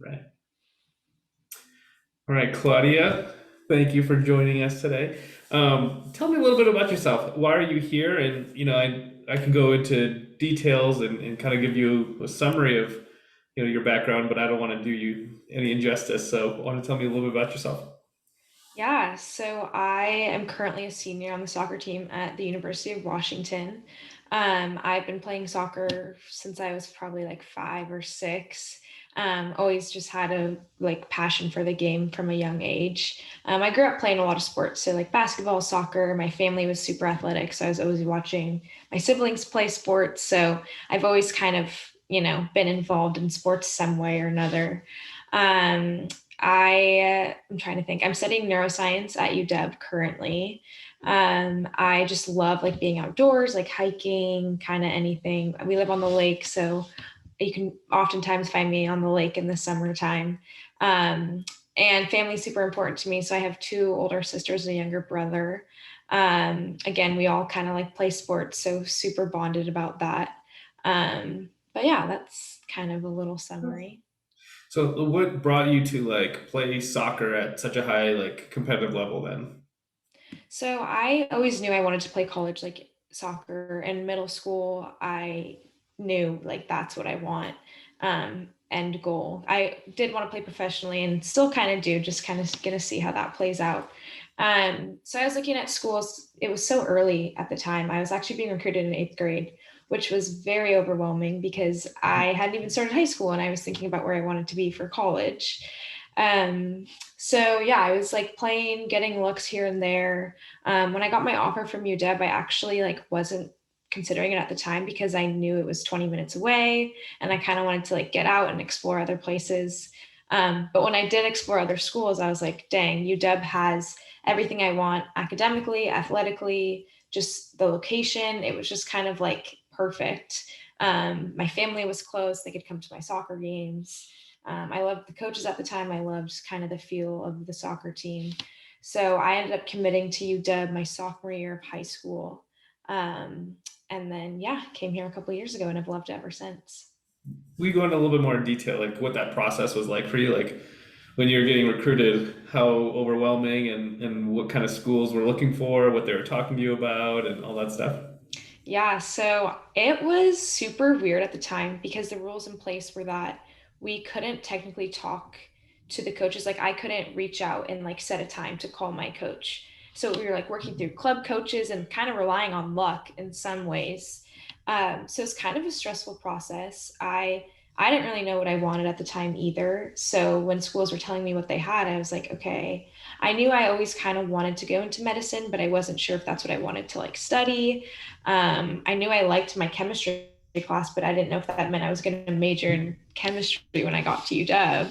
Right. All right, Claudia, thank you for joining us today. Tell me a little bit about yourself. Why are you here? And I can go into details and kind of give you a summary of your background, but I don't want to do you any injustice. So, want to tell me a little bit about yourself? Yeah, so I am currently a senior on the soccer team at the University of Washington. I've been playing soccer since I was probably like 5 or 6. Always just had a like passion for the game from a young age. I grew up playing a lot of sports, so like basketball, soccer. My family was super athletic, so I was always watching my siblings play sports. So I've always kind of, been involved in sports some way or another. Um, I'm trying to think. I'm studying neuroscience at UW currently. I just love like being outdoors, like hiking, kind of anything. We live on the lake, so you can oftentimes find me on the lake in the summertime. Um, and family's super important to me. So I have two older sisters and a younger brother. Again, we all kind of like play sports, so super bonded about that. But yeah, that's kind of a little summary. So, what brought you to like play soccer at such a high like competitive level then? So I always knew I wanted to play college like soccer. In middle school, I knew like that's what I want. End goal. I did want to play professionally and still kind of do, just kind of gonna see how that plays out. So I was looking at schools. It was so early at the time. I was actually being recruited in eighth grade, which was very overwhelming because I hadn't even started high school and I was thinking about where I wanted to be for college. Um, so yeah, I was like playing, getting looks here and there. When I got my offer from UW, I actually like wasn't considering it at the time because I knew it was 20 minutes away and I kind of wanted to like get out and explore other places. But when I did explore other schools, I was like, dang, UW has everything I want academically, athletically, just the location. It was just kind of like perfect. My family was close, they could come to my soccer games. I loved the coaches at the time. I loved kind of the feel of the soccer team. So I ended up committing to UW my sophomore year of high school. And then, yeah, came here a couple of years ago and I've loved it ever since. We go into a little bit more detail, like what that process was like for you, like when you were getting recruited, how overwhelming and what kind of schools were looking for, what they were talking to you about, and all that stuff. Yeah, so it was super weird at the time because the rules in place were that we couldn't technically talk to the coaches. Like I couldn't reach out and like set a time to call my coach. So we were like working through club coaches and kind of relying on luck in some ways. So it's kind of a stressful process. I didn't really know what I wanted at the time either. So when schools were telling me what they had, I was like, okay. I knew I always kind of wanted to go into medicine, but I wasn't sure if that's what I wanted to like study. I knew I liked my chemistry class, but I didn't know if that meant I was going to major in chemistry when I got to UW.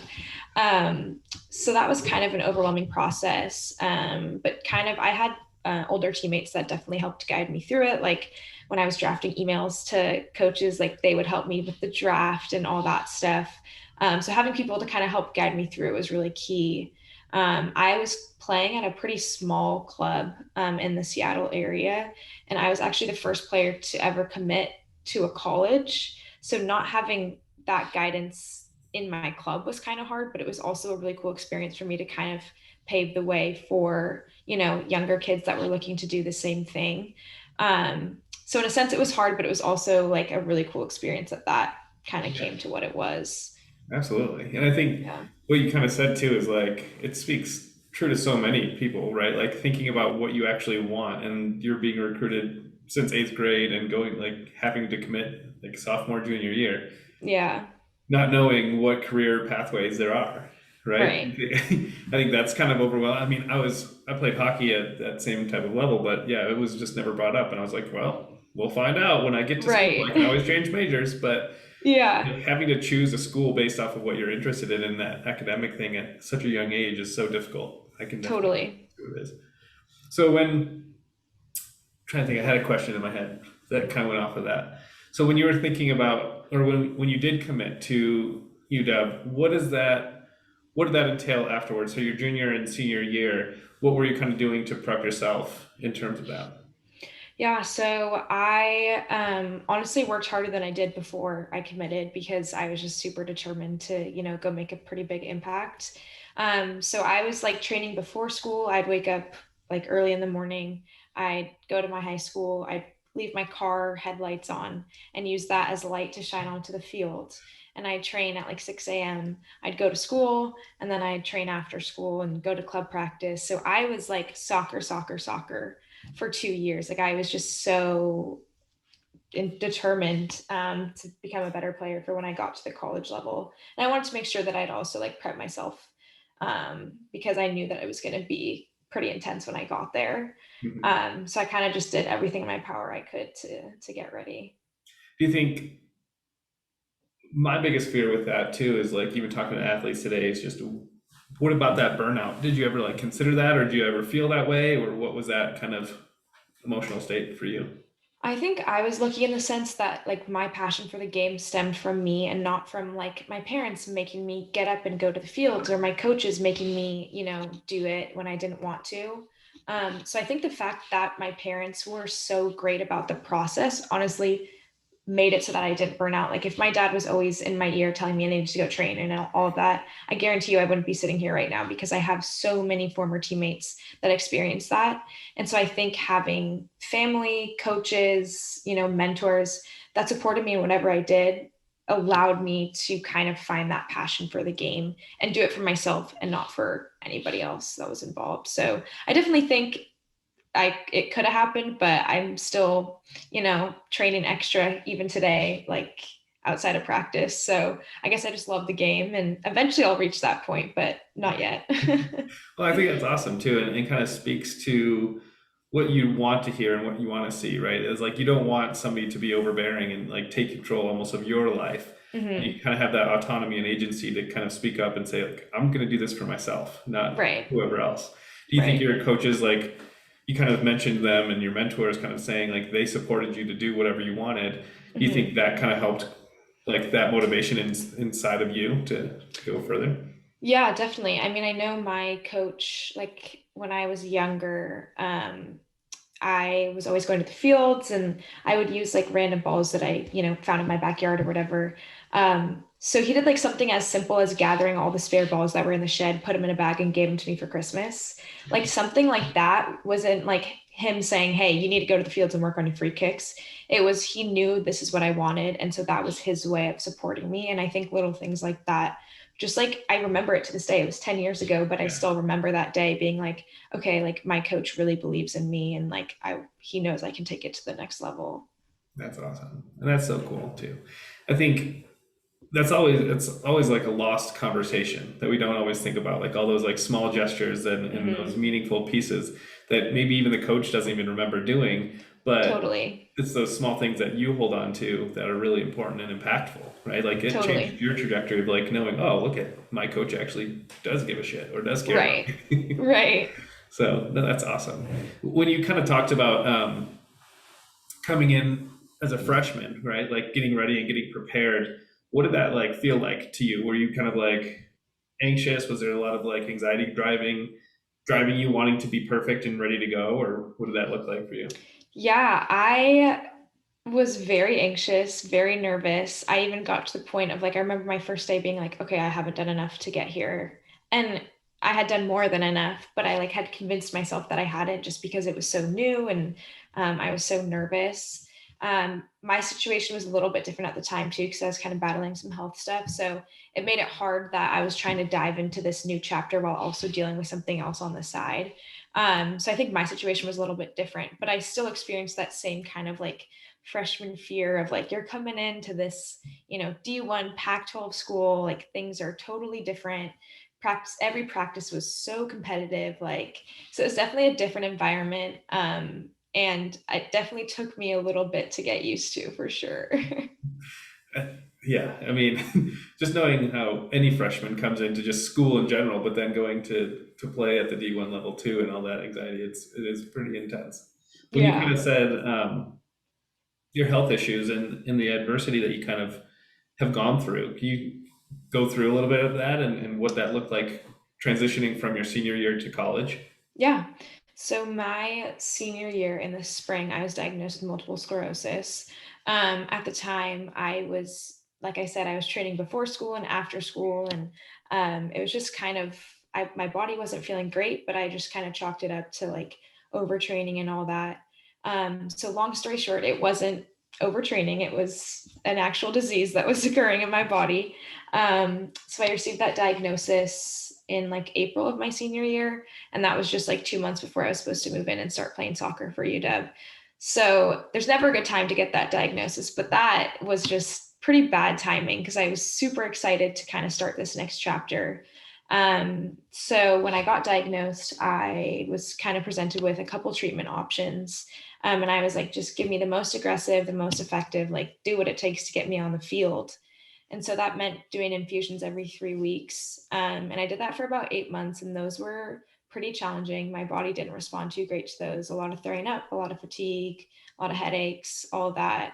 So that was kind of an overwhelming process. But kind of, I had older teammates that definitely helped guide me through it. Like when I was drafting emails to coaches, like they would help me with the draft and all that stuff. So having people to kind of help guide me through it was really key. I was playing at a pretty small club in the Seattle area, and I was actually the first player to ever commit to a college. So not having that guidance in my club was kind of hard, but it was also a really cool experience for me to kind of pave the way for, younger kids that were looking to do the same thing. So in a sense, it was hard, but it was also like a really cool experience that kind of Yeah, came to what it was. absolutely. And I think Yeah. what you kind of said too is like it speaks true to so many people, right? Like thinking about what you actually want, and you're being recruited since eighth grade and going like having to commit like sophomore, junior year, Yeah. not knowing what career pathways there are, right? Right. I think that's kind of overwhelming. I mean, I played hockey at that same type of level, but yeah, it was just never brought up, and I was like, well, we'll find out when I get to school. I can Right. always change majors, but Yeah. having to choose a school based off of what you're interested in that academic thing at such a young age is so difficult. I can definitely Totally. see what it is. So when trying to think, I had a question in my head that kind of went off of that. So when you were thinking about, or when you did commit to UW, what did that entail afterwards? So your junior and senior year, what were you kind of doing to prep yourself in terms of that? Yeah, so I honestly worked harder than I did before I committed because I was just super determined to, go make a pretty big impact. So I was like training before school. I'd wake up like early in the morning. I'd go to my high school. I'd leave my car headlights on and use that as light to shine onto the field. And I'd train at like 6 a.m. I'd go to school and then I'd train after school and go to club practice. So I was like soccer, soccer, soccer for 2 years. Like I was just so determined to become a better player for when I got to the college level. And I wanted to make sure that I'd also like prep myself because I knew that it was going to be pretty intense when I got there. Mhm. So I kind of just did everything in my power I could to get ready. Do you think my biggest fear with that too is like even talking to athletes today is just what about that burnout? Did you ever like consider that, or do you ever feel that way, or what was that kind of emotional state for you? I think I was lucky in the sense that like my passion for the game stemmed from me and not from like my parents making me get up and go to the fields or my coaches making me, do it when I didn't want to. So I think the fact that my parents were so great about the process, honestly, made it so that I didn't burn out. Like if my dad was always in my ear telling me I needed to go train and all of that, I guarantee you I wouldn't be sitting here right now because I have so many former teammates that experienced that. And so I think having family, coaches, mentors that supported me in whatever I did allowed me to kind of find that passion for the game and do it for myself and not for anybody else that was involved. So I definitely think it could have happened, but I'm still, training extra even today, like outside of practice. So I guess I just love the game and eventually I'll reach that point, but not yet. Well, I think that's awesome too, and kind of speaks to what you want to hear and what you want to see, right? It's like you don't want somebody to be overbearing and like take control almost of your life. And Hmm. you kind of have that autonomy and agency to kind of speak up and say, like, I'm going to do this for myself, not Right. whoever else. Do you think Right. your coaches, like, you kind of mentioned them and your mentors kind of saying, like, they supported you to do whatever you wanted? Do you Hmm. think that kind of helped, like, that motivation inside of you to go further? Yeah, definitely. I mean, I know my coach, like when I was younger, I was always going to the fields and I would use like random balls that I, found in my backyard or whatever. So he did like something as simple as gathering all the spare balls that were in the shed, put them in a bag and gave them to me for Christmas. Like something like that wasn't like him saying, "Hey, you need to go to the fields and work on your free kicks." It was he knew this is what I wanted. And so that was his way of supporting me. And I think little things like that, just like I remember it to this day. It was 10 years ago, but I Yeah. still remember that day being like, okay, like my coach really believes in me and like he knows I can take it to the next level. That's awesome. And that's so cool too. I think it's always like a lost conversation that we don't always think about, like all those like small gestures and those Hmm. meaningful pieces that maybe even the coach doesn't even remember doing, but Totally. it's those small things that you hold on to that are really important and impactful, right? Like it changed Totally. your trajectory of like knowing, oh, look at my coach actually does give a shit or does care about Right. me. Right. So no, that's awesome. When you kind of talked about coming in as a freshman, right? Like getting ready and getting prepared. What did that like feel like to you? Were you kind of like anxious? Was there a lot of like anxiety driving you wanting to be perfect and ready to go, or what did that look like for you? Yeah, I was very anxious, very nervous. I even got to the point of like, I remember my first day being like, okay, I haven't done enough to get here. And I had done more than enough, but I like had convinced myself that I hadn't just because it was so new and I was so nervous. My situation was a little bit different at the time too, because I was kind of battling some health stuff. So it made it hard that I was trying to dive into this new chapter while also dealing with something else on the side. So I think my situation was a little bit different, but I still experienced that same kind of like freshman fear of like you're coming into this, D1 Pac-12 school, like things are totally different. Every practice was so competitive, like so it's definitely a different environment. And it definitely took me a little bit to get used to for sure. Uh, Yeah, I mean, just knowing how any freshman comes into just school in general, but then going to play at the D1 level too, and all that anxiety, it is pretty intense. When you kind Yeah. of said your health issues and the adversity that you kind of have gone through. Can you go through a little bit of that and what that looked like transitioning from your senior year to college? Yeah. So my senior year in the spring, I was diagnosed with multiple sclerosis. At the time, I was, like I said, I was training before school and after school, and it was just kind of, my body wasn't feeling great, but I just kind of chalked it up to like overtraining and all that. So long story short, it wasn't overtraining; it was an actual disease that was occurring in my body. So I received that diagnosis in like April of my senior year, and that was just like 2 months before I was supposed to move in and start playing soccer for UW. So there's never a good time to get that diagnosis, but that was just pretty bad timing because I was super excited to kind of start this next chapter. So when I got diagnosed, I was kind of presented with a couple treatment options. And I was like, just give me the most aggressive, the most effective, like do what it takes to get me on the field. And so that meant doing infusions every 3 weeks. And I did that for about 8 months, and those were pretty challenging. My body didn't respond too great to those. A lot of throwing up, a lot of fatigue, a lot of headaches, all of that.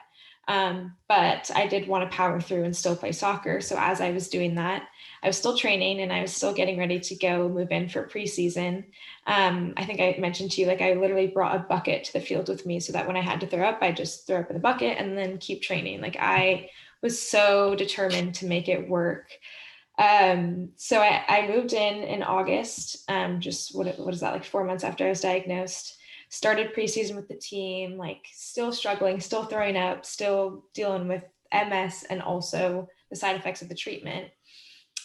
But I did want to power through and still play soccer. So as I was doing that, I was still training and I was still getting ready to go move in for preseason. I think I mentioned to you, like I literally brought a bucket to the field with me so that when I had to throw up, I just throw up in the bucket and then keep training. Like I was so determined to make it work. So I moved in August, just what is that, like 4 months after I was diagnosed. Started preseason with the team, like still struggling, still throwing up, still dealing with MS and also the side effects of the treatment.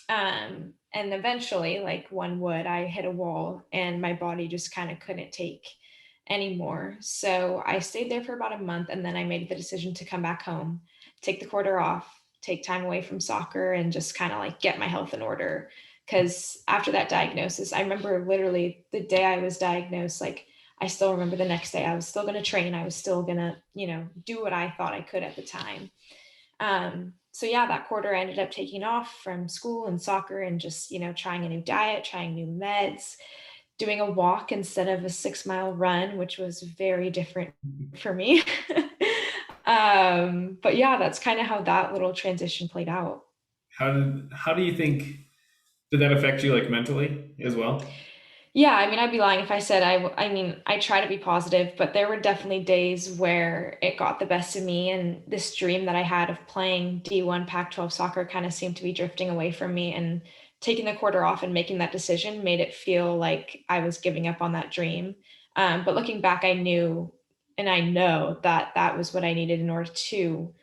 And eventually, like one would, I hit a wall and my body just kind of couldn't take anymore. So I stayed there for about a month and then I made the decision to come back home, take the quarter off, take time away from soccer, and just kind of like get my health in order. Because after that diagnosis, I remember literally the day I was diagnosed, like I still remember the next day I was still going to train. I was still going to, do what I thought I could at the time. So yeah, that quarter I ended up taking off from school and soccer and just, trying a new diet, trying new meds, doing a walk instead of a 6 mile run, which was very different for me. But yeah, that's kind of how that little transition played out. How do you think did that affect you like mentally as well? Yeah, I mean, I'd be lying if I said I mean, I try to be positive, but there were definitely days where it got the best of me, and this dream that I had of playing D1 Pac-12 soccer kind of seemed to be drifting away from me, and taking the quarter off and making that decision made it feel like I was giving up on that dream. But looking back, I knew and I know that that was what I needed in order to,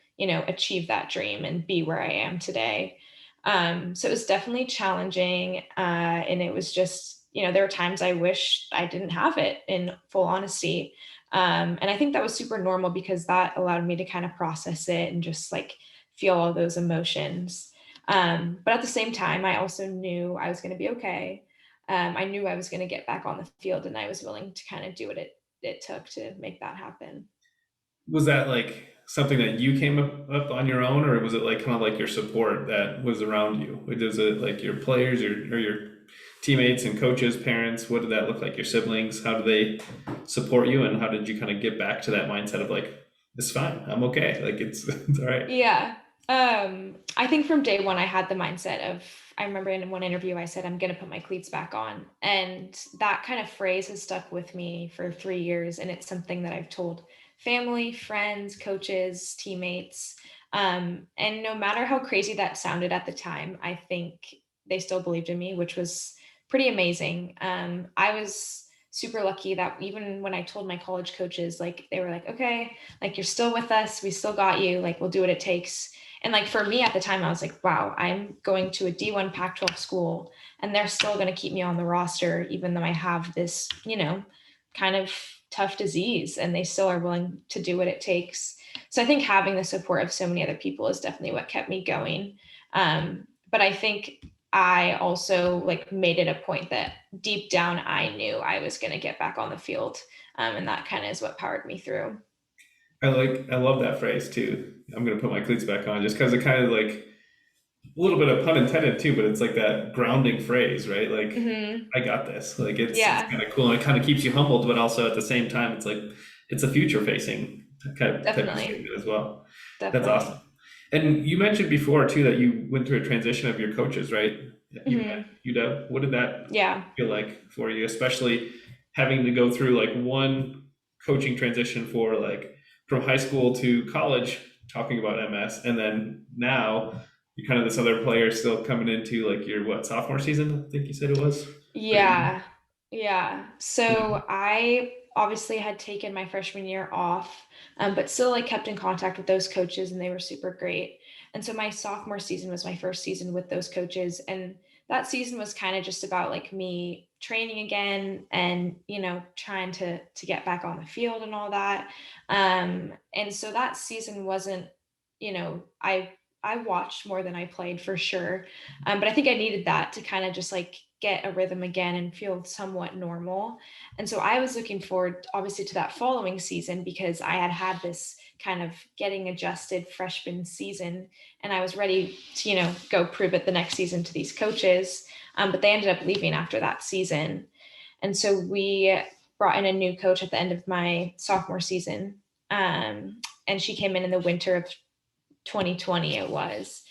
achieve that dream and be where I am today. So it was definitely challenging. And it was just, there were times I wish I didn't have it, in full honesty. And I think that was super normal because that allowed me to kind of process it and just like feel all those emotions. But at the same time, I also knew I was going to be okay. I knew I was going to get back on the field, and I was willing to kind of do what it took to make that happen. Was that like something that you came up on your own, or was it like kind of like your support that was around you? Was it like your players or your teammates and coaches, parents? What did that look like? Your siblings? How did they support you, and how did you kind of get back to that mindset of like, it's fine, I'm okay, like it's all right? Yeah. I think from day one, I had the mindset of, I remember in one interview, I said, I'm going to put my cleats back on. And that kind of phrase has stuck with me for 3 years. And it's something that I've told family, friends, coaches, teammates. And no matter how crazy that sounded at the time, I think they still believed in me, which was pretty amazing. I was super lucky that even when I told my college coaches, like, they were like, okay, like you're still with us, we still got you, like we'll do what it takes. And like for me at the time, I was like, wow, I'm going to a D1 Pac-12 school and they're still going to keep me on the roster even though I have this, kind of tough disease, and they still are willing to do what it takes. So I think having the support of so many other people is definitely what kept me going. But I think I also like made it a point that deep down I knew I was going to get back on the field. And that kind of is what powered me through. I love that phrase too. I'm gonna put my cleats back on just because it kind of like a little bit of pun intended too, but it's like that grounding phrase, right? Like, Hmm. I got this. Like, it's Yeah, kind of cool, and it kind of keeps you humbled, but also at the same time, it's like it's a future facing kind of type of definitely. statement as well. That's awesome. Definitely. And you mentioned before too that you went through a transition of your coaches, right? You Hmm. UW. What did that Yeah. feel like for you, especially? having to go through like one coaching transition for like from high school to college talking about MS, and then now you're kind of this other player still coming into like your what sophomore season, I think you said it was. Yeah. Yeah. So I obviously had taken my freshman year off, but still like kept in contact with those coaches and they were super great. And so my sophomore season was my first season with those coaches. And that season was kind of just about like me training again and, trying to get back on the field and all that. And so that season wasn't, I watched more than I played for sure. But I think I needed that to kind of just like get a rhythm again and feel somewhat normal. And so I was looking forward, obviously, to that following season because I had had this kind of getting adjusted freshman season and I was ready to, go prove it the next season to these coaches. But they ended up leaving after that season. And so we brought in a new coach at the end of my sophomore season. And she came in the winter of 2020, it was.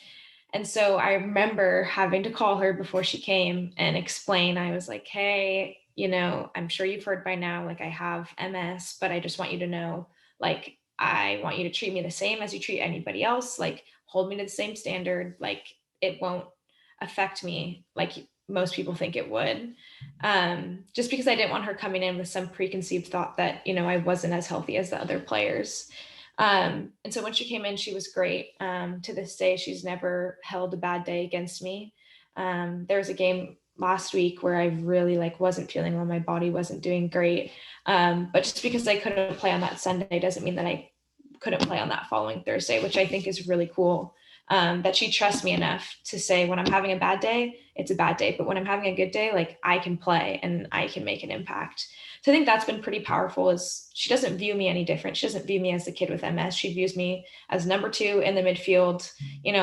And so I remember having to call her before she came and explain. I was like, hey, I'm sure you've heard by now, like I have MS, but I just want you to know, like, I want you to treat me the same as you treat anybody else. Like, hold me to the same standard. Like, it won't affect me like most people think it would. Just because I didn't want her coming in with some preconceived thought that, I wasn't as healthy as the other players. And so when she came in, she was great. To this day, she's never held a bad day against me. There was a game last week where I really like wasn't feeling well. My body wasn't doing great. But just because I couldn't play on that Sunday doesn't mean that I couldn't play on that following Thursday, which I think is really cool. That she trusts me enough to say when I'm having a bad day, it's a bad day. But when I'm having a good day, like I can play and I can make an impact. So I think that's been pretty powerful is she doesn't view me any different. She doesn't view me as the kid with MS. She views me as number two in the midfield,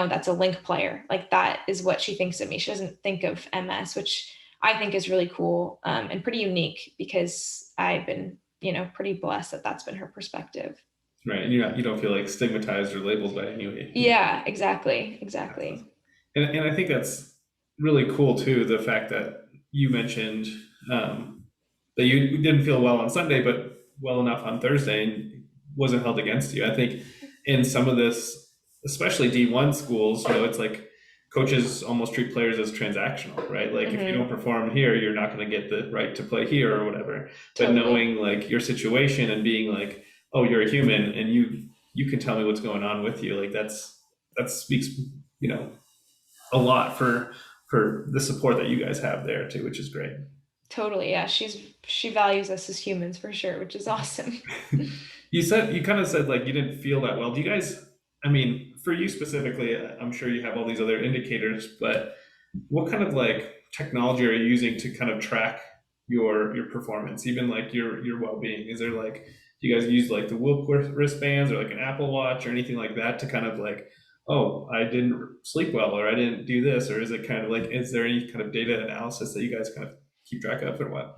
that's a link player. Like that is what she thinks of me. She doesn't think of MS, which I think is really cool and pretty unique because I've been, pretty blessed that that's been her perspective. Right, and you don't feel like stigmatized or labeled by any. Yeah, exactly. That's awesome. Exactly. And I think that's really cool too. The fact that you mentioned um, that you didn't feel well on Sunday, but well enough on Thursday, and wasn't held against you. I think in some of this, especially D1 schools, it's like coaches almost treat players as transactional, right? Like if you don't Mm-hmm. perform here, you're not going to get the right to play here or whatever. But Totally. knowing like your situation and being like, oh, you're a human, and you can tell me what's going on with you, like that speaks, you know, a lot for the support that you guys have there too, which is great. Totally. Yeah. She values us as humans for sure, which is awesome. You kind of said like you didn't feel that well. Do you guys? I mean, for you specifically, I'm sure you have all these other indicators, but what kind of like technology are you using to kind of track your performance, even like your well being? Is there like do you guys use like the Whoop wristbands or like an Apple Watch or anything like that to kind of like, oh, I didn't sleep well or I didn't do this, or is it kind of like is there any kind of data analysis that you guys kind of keep track of or what?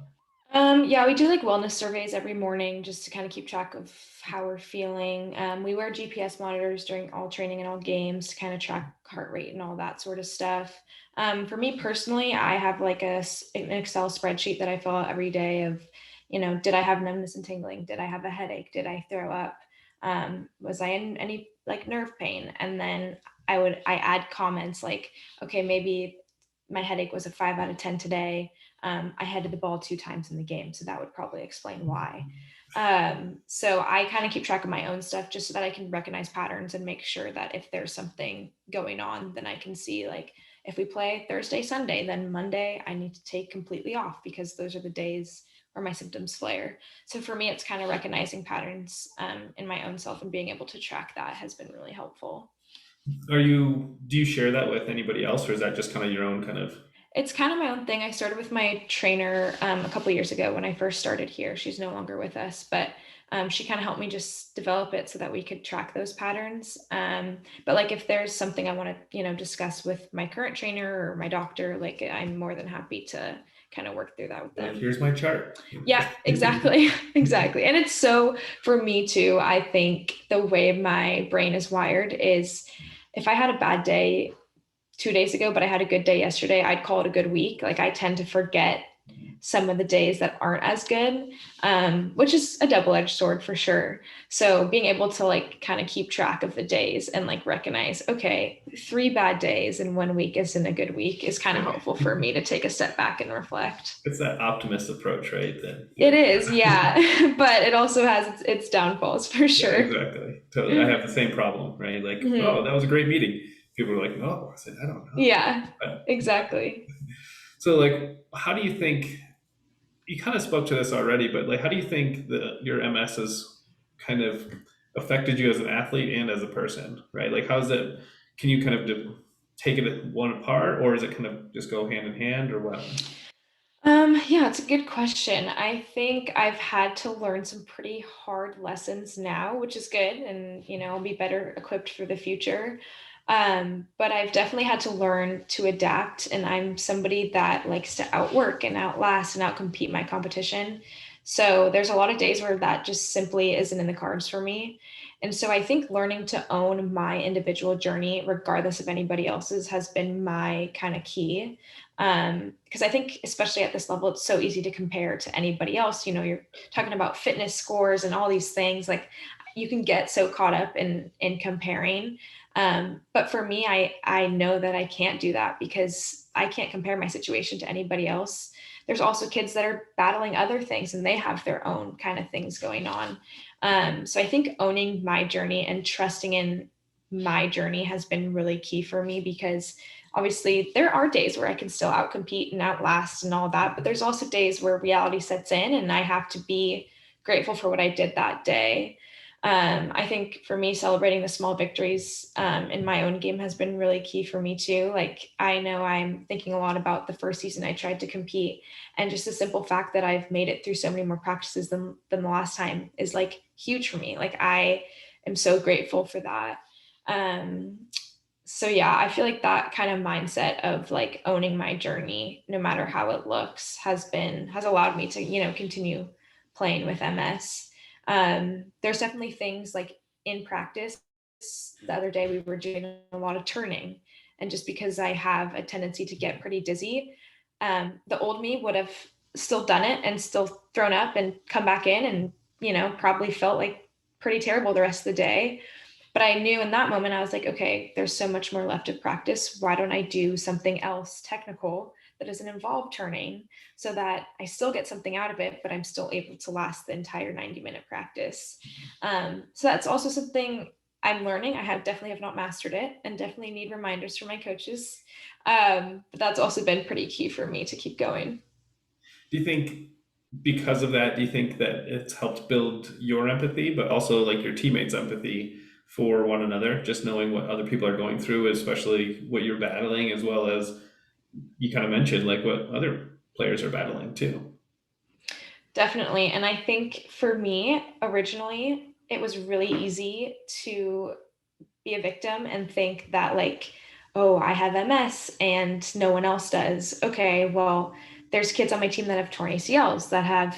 Yeah, we do like wellness surveys every morning just to kind of keep track of how we're feeling. We wear GPS monitors during all training and all games to kind of track heart rate and all that sort of stuff. For me personally, I have like an Excel spreadsheet that I fill out every day of, did I have numbness and tingling? Did I have a headache? Did I throw up? Was I in any like nerve pain? And then I add comments like, okay, maybe my headache was a 5 out of 10 today. I headed the ball 2 times in the game, so that would probably explain why. So I kind of keep track of my own stuff just so that I can recognize patterns and make sure that if there's something going on, then I can see like if we play Thursday, Sunday, then Monday I need to take completely off because those are the days where my symptoms flare. So for me, it's kind of recognizing patterns in my own self and being able to track that has been really helpful. Do you share that with anybody else, or is that just kind of your own kind of? It's kind of my own thing. I started with my trainer a couple years ago when I first started here. She's no longer with us, but she kind of helped me just develop it so that we could track those patterns. But like if there's something I want to, discuss with my current trainer or my doctor, like I'm more than happy to kind of work through that with Like, them. here's my chart. Yeah, exactly. Exactly. And it's so for me too, I think the way my brain is wired is if I had a bad day 2 days ago, but I had a good day yesterday, I'd call it a good week. Like I tend to forget some of the days that aren't as good, which is a double-edged sword for sure. So being able to like kind of keep track of the days and like recognize, okay, 3 bad days in 1 week isn't a good week is kind of Right. helpful for me to take a step back and reflect. It's that optimist approach, right? That It yeah. is, yeah, but it also has its downfalls for Yeah, sure. exactly. Totally. I have the same problem, right? Like, oh, that Hmm. was a great meeting. People are like, oh, I said, I don't know. Yeah, But, yeah. exactly. So, like, how do you think you kind of spoke to this already, but like, how do you think your MS has kind of affected you as an athlete and as a person, right? Like, how's it? Can you kind of take it one apart, or is it kind of just go hand in hand, or what? Yeah, it's a good question. I think I've had to learn some pretty hard lessons now, which is good, and I'll be better equipped for the future. But I've definitely had to learn to adapt, and I'm somebody that likes to outwork and outlast and outcompete my competition. So there's a lot of days where that just simply isn't in the cards for me. And so I think learning to own my individual journey, regardless of anybody else's, has been my kind of key, because I think especially at this level it's so easy to compare to anybody else. You're talking about fitness scores and all these things, like you can get so caught up in comparing. But for me, I know that I can't do that because I can't compare my situation to anybody else. There's also kids that are battling other things and they have their own kind of things going on. So I think owning my journey and trusting in my journey has been really key for me, because obviously there are days where I can still outcompete and outlast and all that, but there's also days where reality sets in and I have to be grateful for what I did that day. I think for me, celebrating the small victories in my own game has been really key for me too. Like, I know I'm thinking a lot about the first season I tried to compete, and just the simple fact that I've made it through so many more practices than the last time is like huge for me. Like, I am so grateful for that. Um, so yeah, I feel like that kind of mindset of like owning my journey, no matter how it looks, has allowed me to, continue playing with MS. There's definitely things like in practice. The other day we were doing a lot of turning, and just because I have a tendency to get pretty dizzy, the old me would have still done it and still thrown up and come back in and probably felt like pretty terrible the rest of the day. But I knew in that moment, I was like, okay, there's so much more left of practice. Why don't I do something else technical that doesn't involve turning, so that I still get something out of it, but I'm still able to last the entire 90-minute practice? So that's also something I'm learning. Definitely have not mastered it and definitely need reminders from my coaches. But that's also been pretty key for me to keep going. Do you think because of that, do you think that it's helped build your empathy, but also like your teammates' empathy for one another, just knowing what other people are going through, especially what you're battling, as well as you kind of mentioned, like what other players are battling too? Definitely. And I think for me, originally, it was really easy to be a victim and think that, like, oh, I have MS and no one else does. Okay, well, there's kids on my team that have torn ACLs, that have,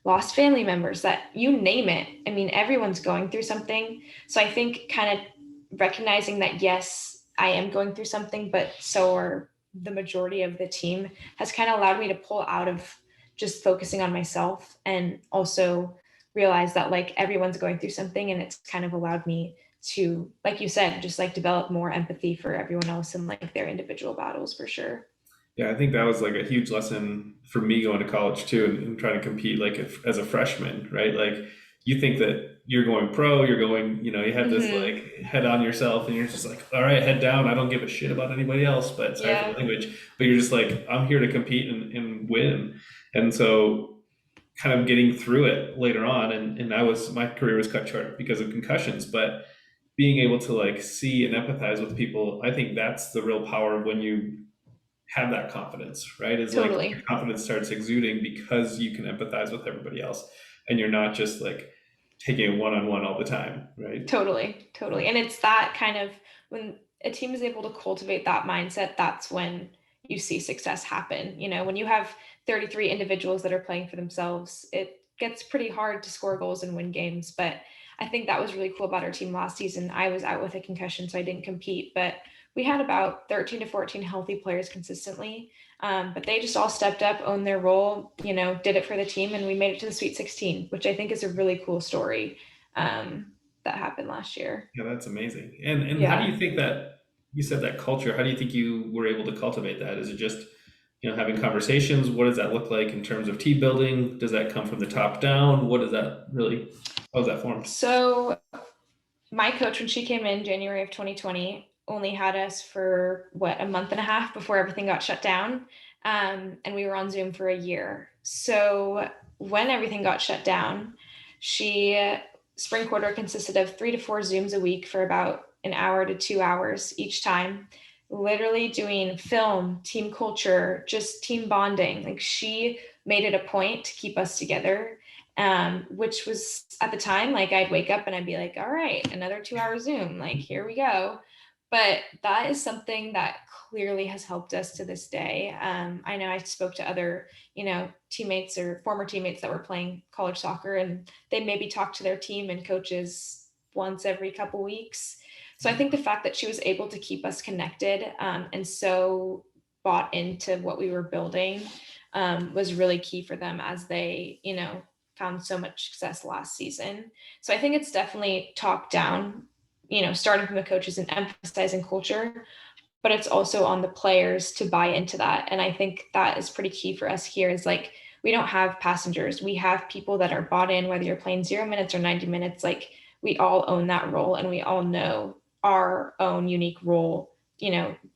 lost family members, that you name it. I mean, everyone's going through something. So I think kind of recognizing that, yes, I am going through something, but so are the majority of the team, has kind of allowed me to pull out of just focusing on myself, and also realize that like everyone's going through something, and it's kind of allowed me to, like you said, just like develop more empathy for everyone else and like their individual battles for sure. Yeah, I think that was like a huge lesson for me going to college too, and trying to compete like if, as a freshman, right? Like you think that you're going pro, you're going, you have this Mm-hmm. like head on yourself, and you're just like, all right, head down. I don't give a shit about anybody else, but sorry for the Yeah, language, but you're just like, I'm here to compete and win. And so kind of getting through it later on, and my career was cut short because of concussions, but being able to like see and empathize with people, I think that's the real power of when you have that confidence, right? Is like your totally. confidence starts exuding because you can empathize with everybody else and you're not just like taking it one on one all the time, right? Totally, totally. And it's that kind of, when a team is able to cultivate that mindset, that's when you see success happen. When you have 33 individuals that are playing for themselves, it gets pretty hard to score goals and win games. But I think that was really cool about our team last season. I was out with a concussion, so I didn't compete. But we had about 13 to 14 healthy players consistently. But they just all stepped up, owned their role, did it for the team, and we made it to the Sweet 16, which I think is a really cool story that happened last year. Yeah, that's amazing. And how do Yeah. you think that you said that culture? How do you think you were able to cultivate that? Is it just, having conversations? What does that look like in terms of team building? Does that come from the top down? What does that really, how is that formed? So my coach, when she came in January of 2020, only had us for what, a month and a half before everything got shut down. And we were on Zoom for a year. So when everything got shut down, she spring quarter consisted of 3 to 4 Zooms a week for about an hour to 2 hours each time, literally doing film, team culture, just team bonding. Like she made it a point to keep us together, which was at the time, like I'd wake up and I'd be like, all right, another 2 hour Zoom, like here we go. But that is something that clearly has helped us to this day. I know I spoke to other, teammates or former teammates that were playing college soccer, and they maybe talk to their team and coaches once every couple weeks. So I think the fact that she was able to keep us connected, and so bought into what we were building, was really key for them as they, found so much success last season. So I think it's definitely top down, starting from the coaches and emphasizing culture, but it's also on the players to buy into that. And I think that is pretty key for us here is like, we don't have passengers. We have people that are bought in, whether you're playing 0 minutes or 90 minutes, like we all own that role and we all know our own unique role,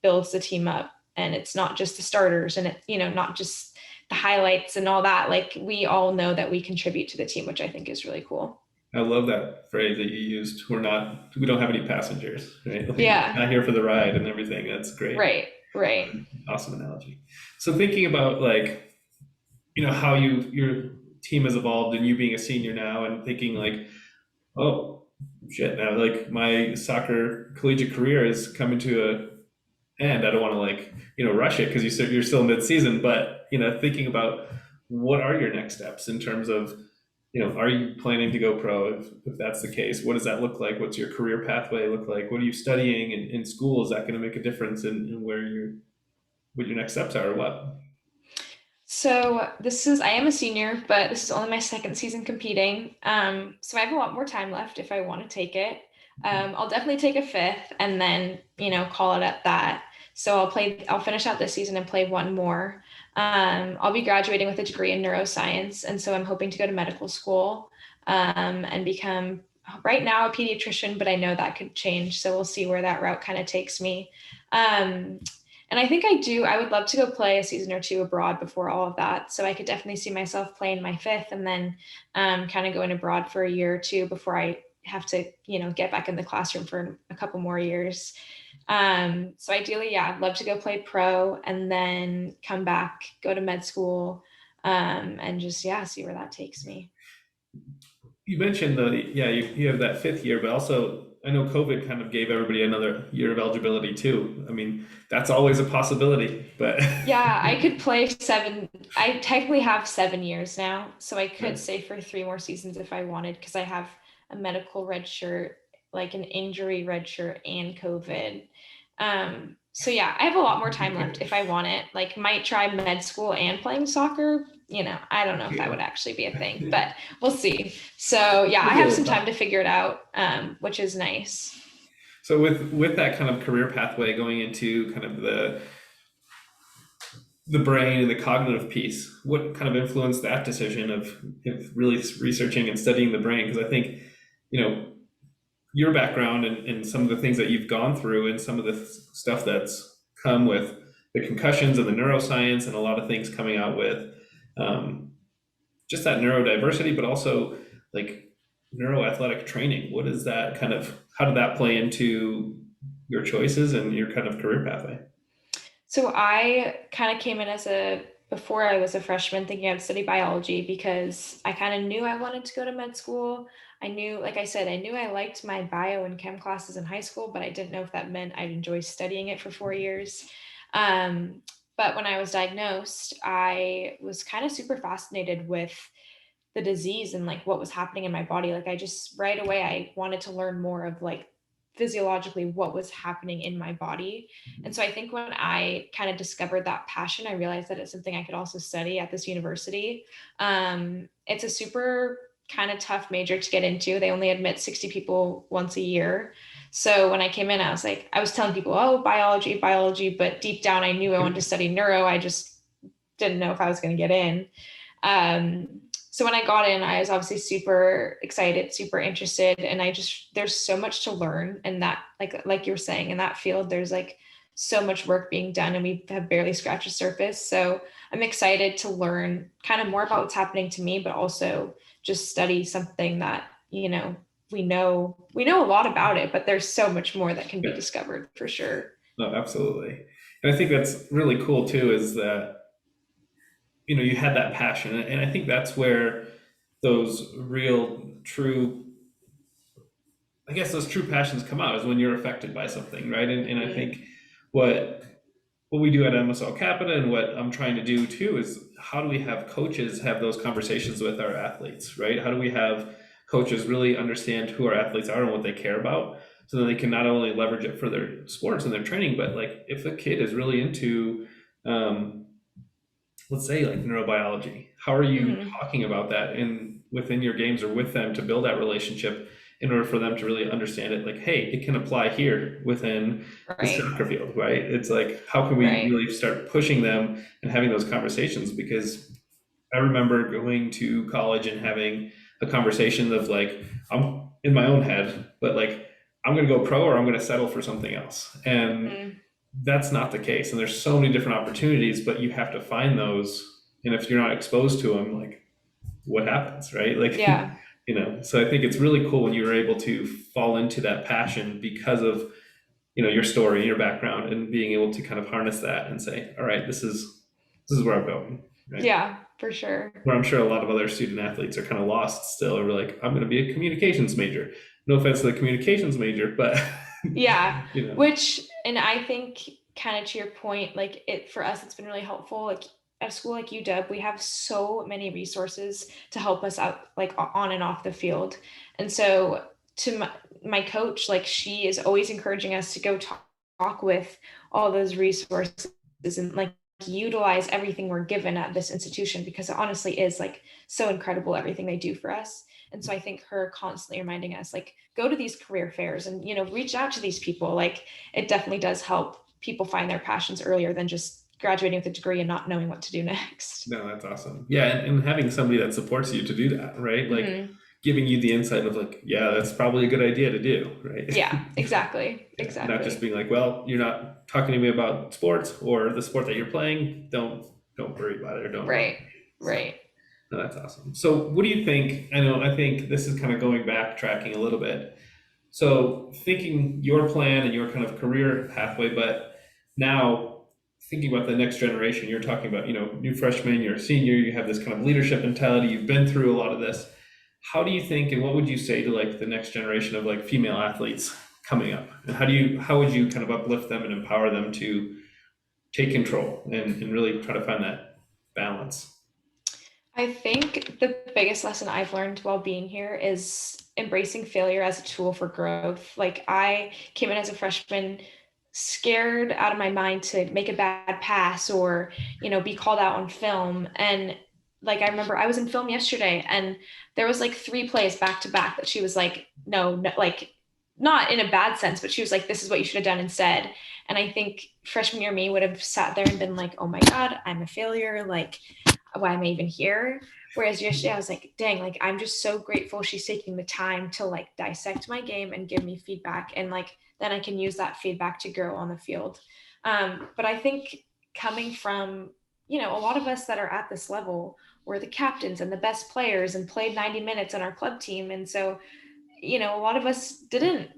builds the team up. And it's not just the starters and it, not just the highlights and all that. Like we all know that we contribute to the team, which I think is really cool. I love that phrase that you used. We don't have any passengers, right? Like, Yeah. not here for the ride and everything. That's great. Right. Right. Awesome analogy. So thinking about like, how your team has evolved and you being a senior now and thinking like, oh shit, now like my soccer collegiate career is coming to a end. I don't want to like, rush it because you're still mid-season, but thinking about what are your next steps in terms of, are you planning to go pro? If that's the case, what does that look like? What's your career pathway look like? What are you studying in school? Is that going to make a difference in where what your next steps are or what? So I am a senior, but this is only my second season competing. So I have a lot more time left if I want to take it. I'll definitely take a fifth and then, call it at that. So I'll finish out this season and play one more. I'll be graduating with a degree in neuroscience. And so I'm hoping to go to medical school, and become right now a pediatrician, but I know that could change. So we'll see where that route kind of takes me. Um, and I think I would love to go play a season or two abroad before all of that. So I could definitely see myself playing my fifth and then, kind of going abroad for a year or two before I have to, get back in the classroom for a couple more years. So ideally, yeah, I'd love to go play pro and then come back, go to med school, and just, yeah, see where that takes me. You mentioned yeah, you have that fifth year, but also I know COVID kind of gave everybody another year of eligibility too. I mean, that's always a possibility, but Yeah, I could play seven. I technically have 7 years now, so I could right. stay for 3 more seasons if I wanted, because I have a medical red shirt, like an injury red shirt, and COVID. So yeah, I have a lot more time left if I want it. Like, might try med school and playing soccer. I don't know if that Yeah. would actually be a thing, but we'll see. So yeah, I It'll be a have little some time tough. to figure it out, which is nice. So with that kind of career pathway going into kind of the brain and the cognitive piece, what kind of influenced that decision of really researching and studying the brain? Because I think, you know, your background and some of the things that you've gone through and some of the stuff that's come with the concussions and the neuroscience and a lot of things coming out with um, just that neurodiversity, but also like neuroathletic training. What is that kind of, how did that play into your choices and your kind of career pathway? So I kind of came in before I was a freshman thinking I'd study biology because I kind of knew I wanted to go to med school. I knew, like I said, I knew I liked my bio and chem classes in high school, but I didn't know if that meant I'd enjoy studying it for 4 years. Um, but when I was diagnosed, I was kind of super fascinated with the disease and like what was happening in my body. Like I just right away I wanted to learn more of like physiologically what was happening in my body. And so I think when I kind of discovered that passion, I realized that it's something I could also study at this university. It's a super kind of tough major to get into. They only admit 60 people once a year. So when I came in, I was telling people, oh, biology, biology, but deep down I knew I wanted to study neuro. I just didn't know if I was going to get in. So when I got in, I was obviously super excited, super interested, and there's so much to learn. And that, like you were saying, in that field, there's like so much work being done, and we have barely scratched the surface. So I'm excited to learn kind of more about what's happening to me, but also just study something that, we know a lot about it, but there's so much more that can be Yeah, discovered for sure. no, absolutely. And I think that's really cool too, is that, you had that passion. And I think that's where those real, true, I guess those true passions come out is when you're affected by something, right? And I think Mm-hmm. what what we do at MSL CAPITA and what I'm trying to do too is how do we have coaches have those conversations with our athletes, right? How do we have coaches really understand who our athletes are and what they care about, so that they can not only leverage it for their sports and their training, but like if a kid is really into, um, let's say like neurobiology, how are you Mm-hmm. talking about that in within your games or with them to build that relationship in order for them to really understand it, like, hey, it can apply here within the Right. soccer field, right? It's like, how can we Right. really start pushing them and having those conversations? Because I remember going to college and having a conversation of like, I'm in my own head, but like, I'm going to go pro or I'm going to settle for something else. And Mm. that's not the case. And there's so many different opportunities, but you have to find those. And if you're not exposed to them, like, what happens, right? Like, Yeah. so I think it's really cool when you were able to fall into that passion because of, your story, your background, and being able to kind of harness that and say, all right, this is where I'm going, right? Yeah, for sure. Where I'm sure a lot of other student athletes are kind of lost still, or like, I'm going to be a communications major. No offense to the communications major, but Yeah, you know, and I think kind of to your point, like it for us, it's been really helpful. Like at a school like UW, we have so many resources to help us out, like on and off the field. And so to my coach, like she is always encouraging us to go talk with all those resources and like utilize everything we're given at this institution because it honestly is like so incredible everything they do for us. And so I think her constantly reminding us, like, go to these career fairs and, reach out to these people. Like, it definitely does help people find their passions earlier than just graduating with a degree and not knowing what to do next. no, that's awesome. Yeah, and having somebody that supports you to do that, right? Like Mm-hmm. giving you the insight of like, yeah, that's probably a good idea to do, right? Yeah, exactly. Yeah, not just Exactly. being like, well, you're not talking to me about sports or the sport that you're playing. Don't worry about it or don't bother Right. me. So Right. no, that's awesome. So what do you think? I think this is kind of going backtracking a little bit. So thinking your plan and your kind of career pathway, but now thinking about the next generation, you're talking about, new freshman, you're a senior, you have this kind of leadership mentality, you've been through a lot of this. How do you think, and what would you say to like the next generation of like female athletes coming up? And how would you kind of uplift them and empower them to take control and really try to find that balance? I think the biggest lesson I've learned while being here is embracing failure as a tool for growth. Like I came in as a freshman scared out of my mind to make a bad pass or, be called out on film. And like I remember I was in film yesterday and there was like three plays back to back that she was like, no, no, like not in a bad sense, but she was like, this is what you should have done instead. And I think freshman year me would have sat there and been like, oh my God, I'm a failure. Like why am I even here? Whereas yesterday I was like, dang, like I'm just so grateful she's taking the time to like dissect my game and give me feedback. And like then I can use that feedback to grow on the field. But I think coming from, a lot of us that are at this level were the captains and the best players and played 90 minutes on our club team. And so, a lot of us didn't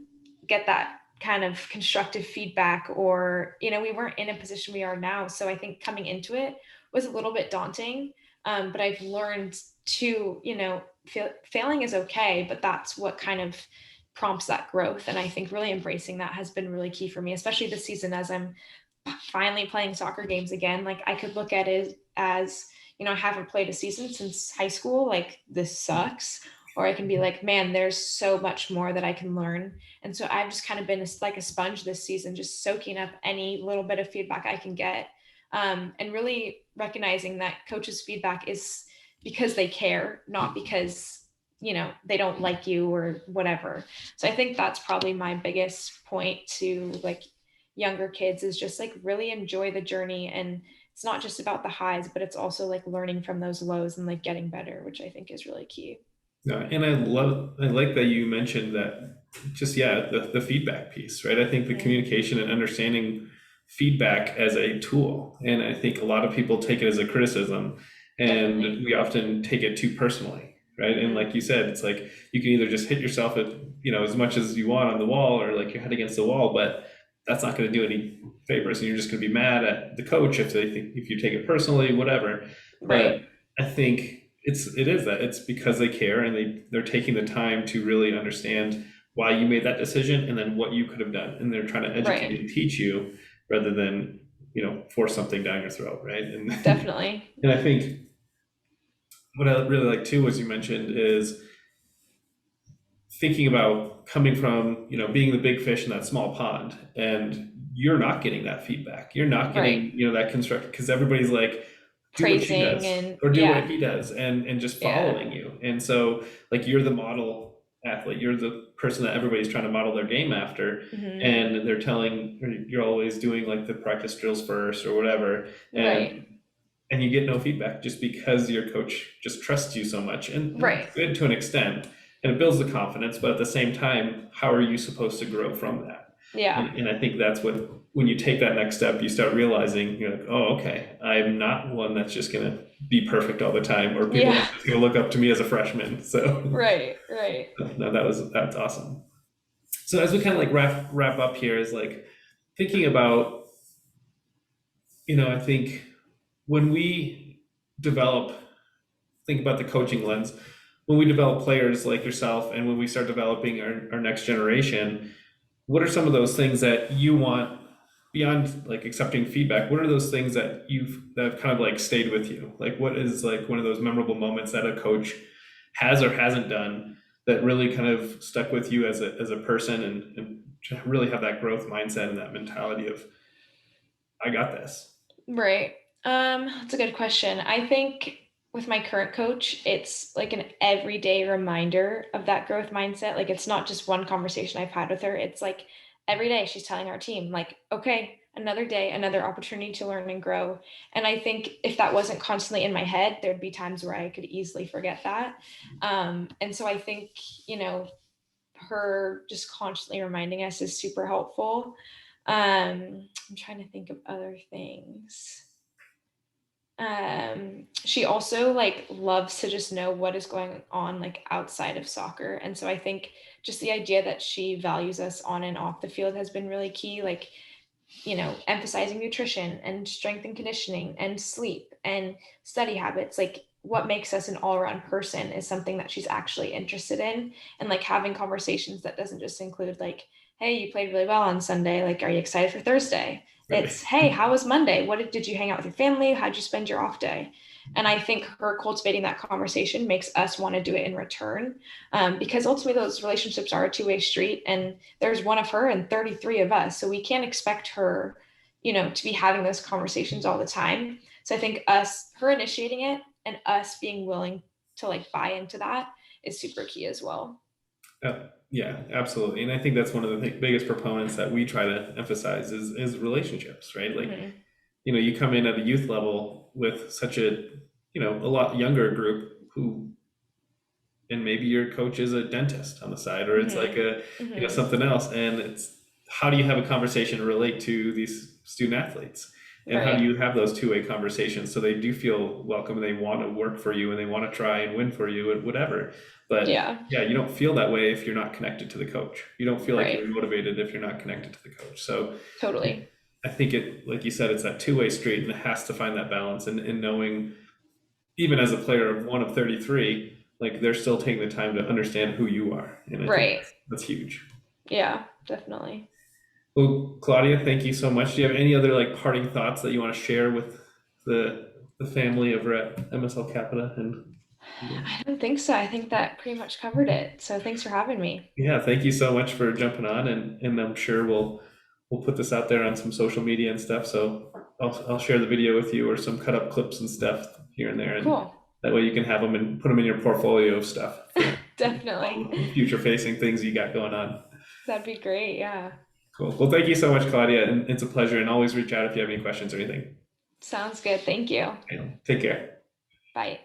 get that kind of constructive feedback or, we weren't in a position we are now. So I think coming into it was a little bit daunting. But I've learned to, failing is okay, but that's what kind of prompts that growth. And I think really embracing that has been really key for me, especially this season as I'm finally playing soccer games again. Like I could look at it as, I haven't played a season since high school. Like this sucks. or I can be like, man, there's so much more that I can learn. And so I've just kind of been like a sponge this season, just soaking up any little bit of feedback I can get, and really recognizing that coaches' feedback is because they care, not because they don't like you or whatever. So I think that's probably my biggest point to like younger kids, is just like really enjoy the journey. And it's not just about the highs, but it's also like learning from those lows and like getting better, which I think is really key. No, and I like that you mentioned that, just, yeah, the feedback piece, right? I think the Mm-hmm. communication and understanding feedback as a tool. And I think a lot of people take it as a criticism, and Definitely. we often take it too personally, right? And Mm-hmm. like you said, it's like you can either just hit yourself at, as much as you want on the wall, or like your head against the wall, but that's not going to do any favors. And you're just going to be mad at the coach if they think, if you take it personally, whatever. But Right. I think it is that it's because they care, and they're taking the time to really understand why you made that decision and then what you could have done, and they're trying to educate Right. and teach you rather than force something down your throat, right? And Definitely. and I think what I really like too, as you mentioned, is thinking about coming from, being the big fish in that small pond, and you're not getting that feedback. You're not Right. getting, that constructive, because everybody's like, do what she Praising does and or do what yeah. he does, and just Yeah. following you. And so, like, you're the model athlete. You're the person that everybody's trying to model their game after, Mm-hmm. and they're telling, or you're always doing like the practice drills first or whatever, Right. and you get no feedback just because your coach just trusts you so much. And Right. that's good to an extent, and it builds the confidence, but at the same time, how are you supposed to grow from that? Yeah. And I think that's what, when you take that next step, you start realizing, you're like, oh, okay, I'm not one that's just going to be perfect all the time, or people Yeah. are just going to look up to me as a freshman. So Right. Right. no, that's awesome. So as we kind of like wrap up here, is like thinking about, I think when we develop, think about the coaching lens, when we develop players like yourself, and when we start developing our next generation, what are some of those things that you want, beyond like accepting feedback? What are those things that have kind of like stayed with you? Like, what is like one of those memorable moments that a coach has or hasn't done that really kind of stuck with you as a person, and to really have that growth mindset and that mentality of, I got this. Right. That's a good question. I think with my current coach, it's like an everyday reminder of that growth mindset. Like it's not just one conversation I've had with her. It's like every day she's telling our team, like, okay, another day, another opportunity to learn and grow. And I think if that wasn't constantly in my head, there'd be times where I could easily forget that. And so I think, you know, her just constantly reminding us is super helpful. I'm trying to think of other things. She also like loves to just know what is going on like outside of soccer. And so I think just the idea that she values us on and off the field has been really key. Like, emphasizing nutrition and strength and conditioning and sleep and study habits, like what makes us an all-around person is something that she's actually interested in. And like having conversations that doesn't just include like, hey, you played really well on Sunday, like are you excited for Thursday? Right. It's, hey, how was Monday? Did you hang out with your family? How'd you spend your off day? And I think her cultivating that conversation makes us want to do it in return, because ultimately those relationships are a two-way street, and there's one of her and 33 of us. So we can't expect her, to be having those conversations all the time. So I think her initiating it and us being willing to like buy into that is super key as well. Yeah, absolutely. And I think that's one of the biggest proponents that we try to emphasize is relationships, right? Like, Mm-hmm. you come in at a youth level with such a lot younger group who, and maybe your coach is a dentist on the side, or it's like a, Mm-hmm. Mm-hmm. something else. And it's, how do you have a conversation to relate to these student athletes? And how do Right. you have those two-way conversations so they do feel welcome, and they want to work for you, and they want to try and win for you and whatever. But Yeah. yeah, you don't feel that way if you're not connected to the coach. You don't feel like Right. you're motivated if you're not connected to the coach. So Totally. I think it, like you said, it's that two-way street, and it has to find that balance, and knowing, even as a player of one of 33, like they're still taking the time to understand who you are. And I think Right. that's huge. Yeah, definitely. Well, Claudia, thank you so much. Do you have any other like parting thoughts that you want to share with the family over at MSL CAPITA? And I don't think so. I think that pretty much covered it. So thanks for having me. Yeah, thank you so much for jumping on, and I'm sure we'll put this out there on some social media and stuff. So I'll share the video with you or some cut up clips and stuff here and there, and Cool. that way you can have them and put them in your portfolio of stuff for Definitely. all the future facing things you got going on. That'd be great. Yeah. Cool. Well, thank you so much, Claudia, and it's a pleasure. And always reach out if you have any questions or anything. Sounds good. Thank you. Take care. Bye.